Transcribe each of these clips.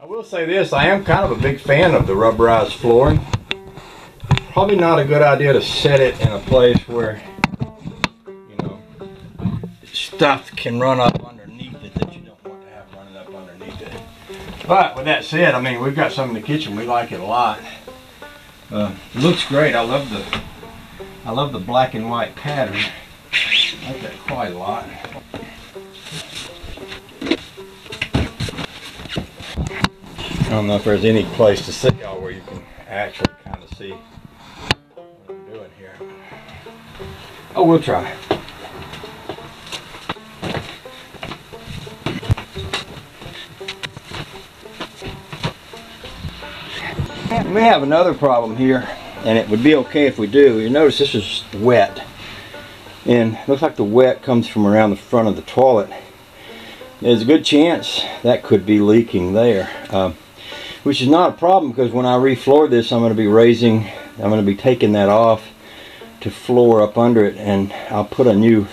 I will say this, I am kind of a big fan of the rubberized flooring. Probably not a good idea to set it in a place where, you know, stuff can run up underneath it that you don't want to have running up underneath it. But with that said, I mean, we've got some in the kitchen. We like it a lot. It looks great. I love the black and white pattern. I like that quite a lot. I don't know if there's any place to sit y'all where you can actually kind of see what I'm doing here. Oh, we'll try. We have another problem here, and it would be okay if we do. You notice this is wet, and it looks like the wet comes from around the front of the toilet. There's a good chance that could be leaking there, which is not a problem because when I refloor this, I'm going to be taking that off to floor up under it, and I'll put a new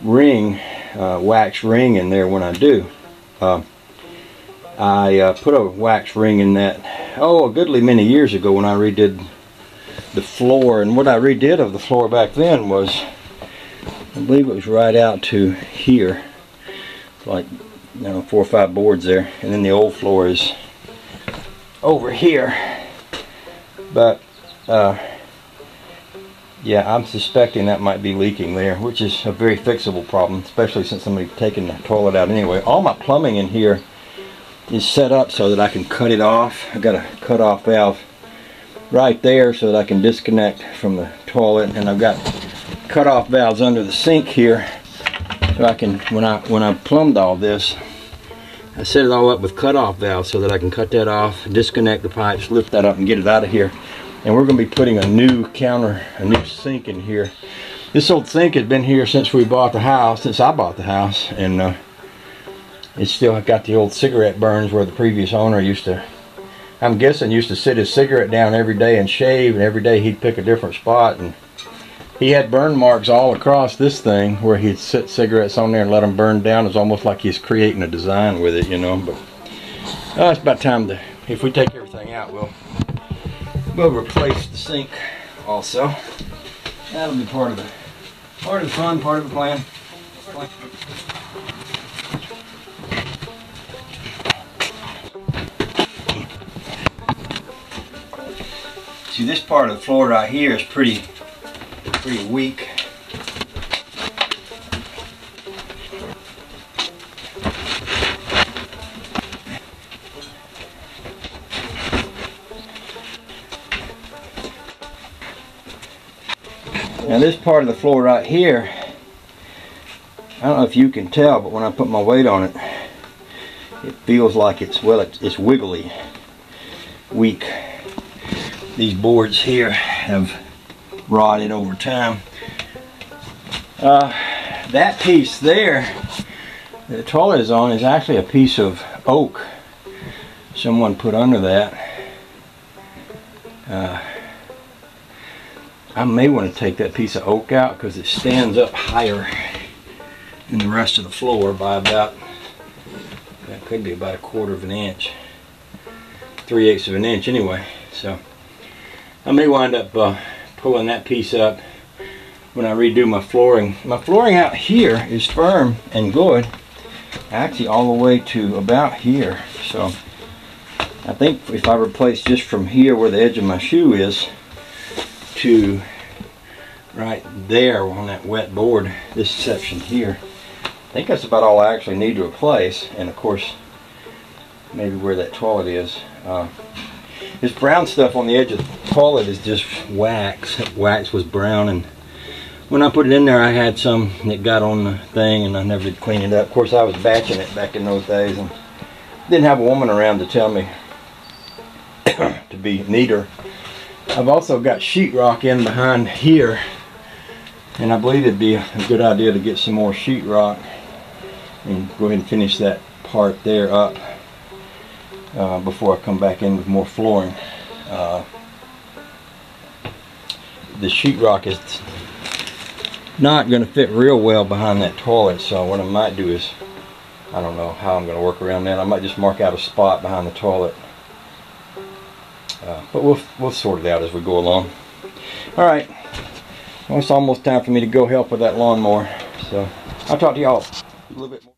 ring, wax ring in there when I do. I put a wax ring in that, a goodly many years ago when I redid the floor, and what I redid of the floor back then was, I believe it was right out to here, like, you know, 4 or 5 boards there, and then the old floor is over here. But yeah, I'm suspecting that might be leaking there, which is a very fixable problem, especially since somebody's taking the toilet out anyway. All my plumbing in here is set up so that I can cut it off. I've got a cut-off valve right there so that I can disconnect from the toilet, and I've got cut-off valves under the sink here so I can, when I plumbed all this, I set it all up with cut-off valves so that I can cut that off, disconnect the pipes, lift that up and get it out of here. And we're going to be putting a new sink in here. This old sink has been here since I bought the house, and it's still got the old cigarette burns where the previous owner used to, I'm guessing, used to sit his cigarette down every day and shave, and every day he'd pick a different spot, and he had burn marks all across this thing where he'd sit cigarettes on there and let them burn down. It's almost like he's creating a design with it, you know. But it's about time to, if we take everything out, we'll replace the sink also. That'll be part of the fun, part of the plan. See, this part of the floor right here is pretty weak. Now this part of the floor right here, I don't know if you can tell, but when I put my weight on it, it feels like it's wiggly, weak. These boards here have rotted over time. That piece there that the toilet is on is actually a piece of oak someone put under that. I may want to take that piece of oak out because it stands up higher than the rest of the floor by about, that could be about 1/4 of an inch, 3/8 of an inch anyway. So I may wind up pulling that piece up when I redo my flooring. My flooring out here is firm and good, actually all the way to about here. So I think if I replace just from here where the edge of my shoe is to right there on that wet board, this section here, I think that's about all I actually need to replace. And of course, maybe where that toilet is. This brown stuff on the edge of the toilet is just wax. That wax was brown, and when I put it in there, I had some that got on the thing, and I never did clean it up. Of course, I was batching it back in those days, and didn't have a woman around to tell me to be neater. I've also got sheetrock in behind here, and I believe it'd be a good idea to get some more sheetrock and go ahead and finish that part there up before I come back in with more flooring. The sheetrock is not going to fit real well behind that toilet, so what I might do is I don't know how I'm going to work around that. I might just mark out a spot behind the toilet. But we'll sort it out as we go along. Alright, well, it's almost time for me to go help with that lawnmower. So I'll talk to y'all a little bit more.